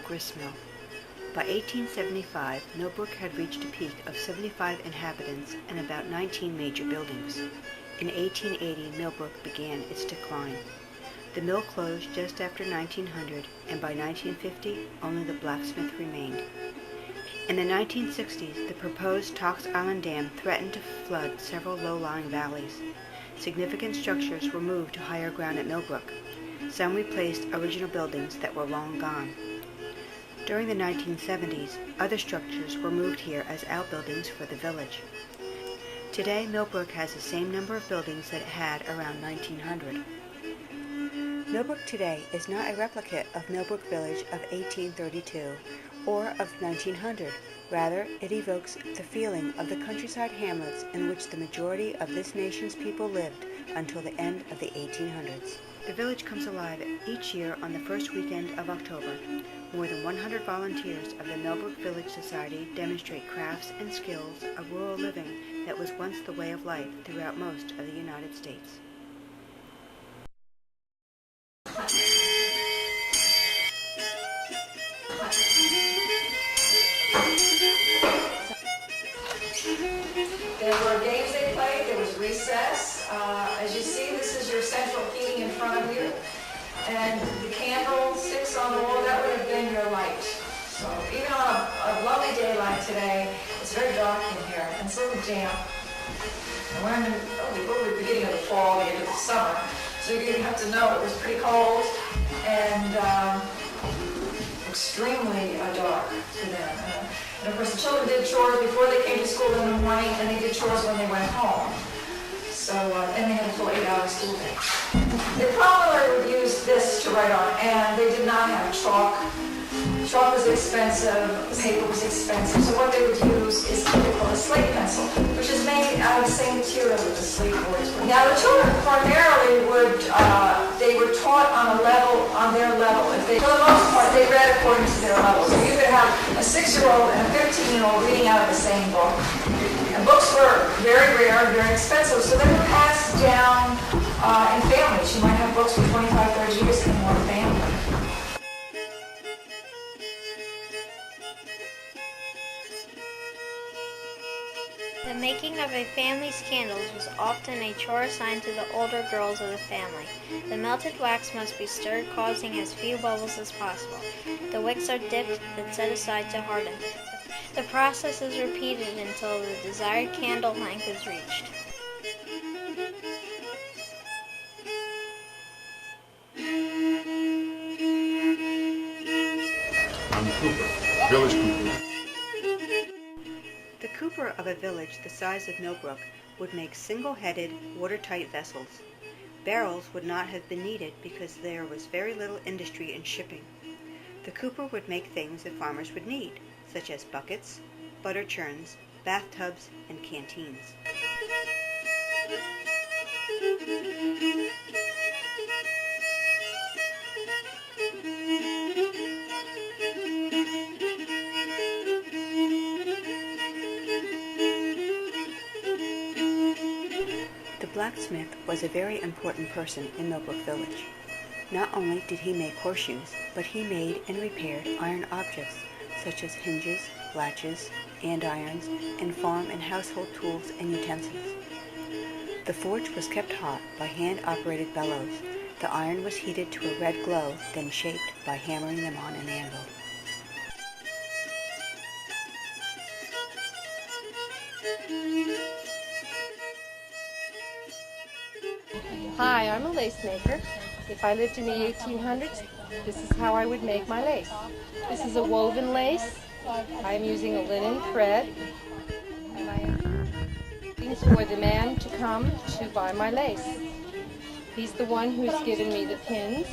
grist mill. By 1875, Millbrook had reached a peak of 75 inhabitants and about 19 major buildings. In 1880, Millbrook began its decline. The mill closed just after 1900, and by 1950, only the blacksmith remained. In the 1960s, the proposed Tox Island Dam threatened to flood several low-lying valleys. Significant structures were moved to higher ground at Millbrook. Some replaced original buildings that were long gone. During the 1970s, other structures were moved here as outbuildings for the village. Today, Millbrook has the same number of buildings that it had around 1900. Millbrook today is not a replica of Millbrook Village of 1832 or of 1900. Rather, it evokes the feeling of the countryside hamlets in which the majority of this nation's people lived until the end of the 1800s. The village comes alive each year on the first weekend of October. More than 100 volunteers of the Millbrook Village Society demonstrate crafts and skills of rural living that was once the way of life throughout most of the United States. There were games they played, there was recess. As you see, this is your central heating in front of you. And the candlesticks on the wall, that would have been your light. So even on a lovely day like today, it's very dark in here and it's a little damp. And we're in the beginning of the fall, the end of the summer. So you're going to have to know it was pretty cold and extremely dark to them. And of course the children did chores before they came to school in the morning, and they did chores when they went home. So, and they had a full 8-hour school day. They probably would use this to write on, and they did not have chalk. Chalk was expensive, paper was expensive, so what they would use is what they call a slate pencil, which is made out of the same material that the slate boards were. Now the children primarily they were taught on their level. For the most part, they read according to their level. So you could have a 6-year-old and a 15-year-old reading out of the same book. And books were very rare and very expensive, so they were passed down in families. You might have books for 25, 30 years in one family. The making of a family's candles was often a chore assigned to the older girls of the family. The melted wax must be stirred, causing as few bubbles as possible. The wicks are dipped and set aside to harden. The process is repeated until the desired candle length is reached. I'm the Cooper, village Cooper. The cooper of a village the size of Millbrook would make single-headed, watertight vessels. Barrels would not have been needed because there was very little industry in shipping. The cooper would make things that farmers would need, such as buckets, butter churns, bathtubs, and canteens. The blacksmith was a very important person in Millbrook Village. Not only did he make horseshoes, but he made and repaired iron objects such as hinges, latches, andirons, and farm and household tools and utensils. The forge was kept hot by hand-operated bellows. The iron was heated to a red glow, then shaped by hammering them on an anvil. Hi, I'm a lace maker. If I lived in the 1800s, this is how I would make my lace. This is a woven lace. I am using a linen thread, and I am waiting for the man to come to buy my lace. He's the one who's given me the pins,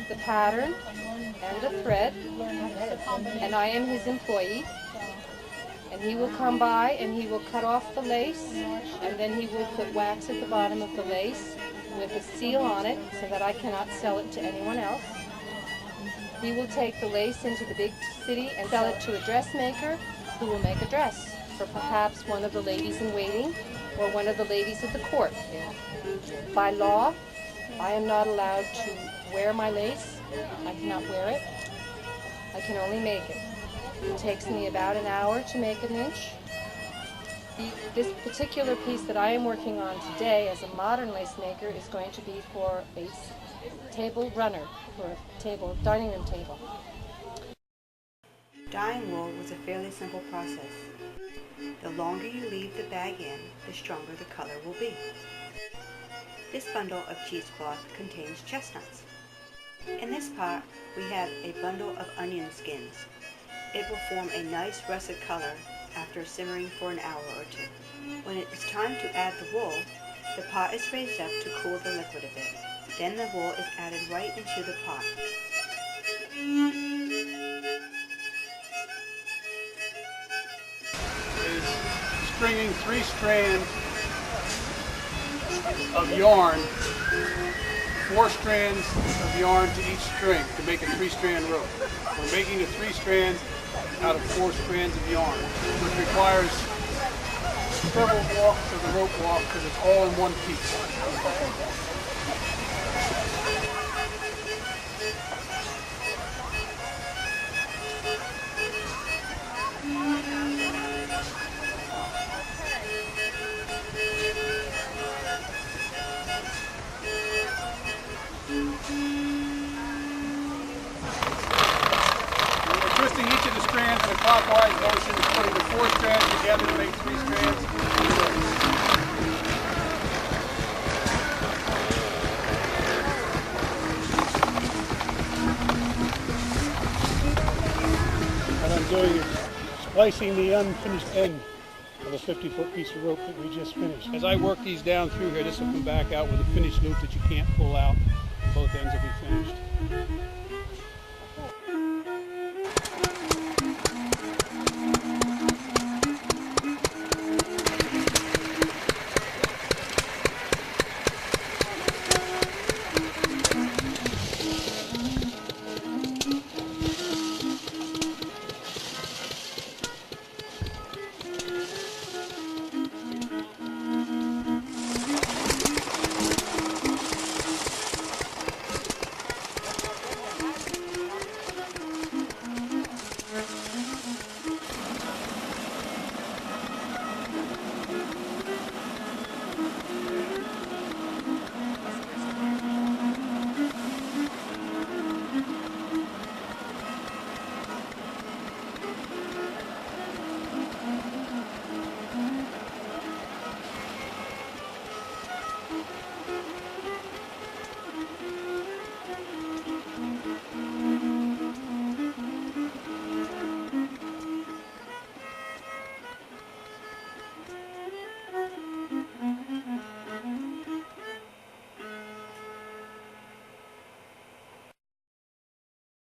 the pattern, and the thread, and I am his employee. And he will come by and he will cut off the lace, and then he will put wax at the bottom of the lace with a seal on it so that I cannot sell it to anyone else. He will take the lace into the big city and sell it to a dressmaker who will make a dress for perhaps one of the ladies in waiting or one of the ladies of the court. By law, I am not allowed to wear my lace. I cannot wear it. I can only make it. It takes me about an hour to make an inch. This particular piece that I am working on today as a modern lace maker is going to be for a table runner, for a dining room table. Dyeing wool was a fairly simple process. The longer you leave the bag in, the stronger the color will be. This bundle of cheesecloth contains chestnuts. In this pot, we have a bundle of onion skins. It will form a nice russet color after simmering for an hour or two. When it is time to add the wool, the pot is raised up to cool the liquid a bit. Then the wool is added right into the pot. Is stringing 3 strands of yarn, 4 strands of yarn to each string to make a 3-strand rope. We're making a 3 strands out of 4 strands of yarn, which requires several walks of the rope walk because it's all in one piece. Twisting each of the strands in a clockwise motion, putting the 4 strands together to make 3 strands. What I'm doing is splicing the unfinished end of a 50-foot piece of rope that we just finished. As I work these down through here, this will come back out with a finished loop that you can't pull out. Both ends will be finished.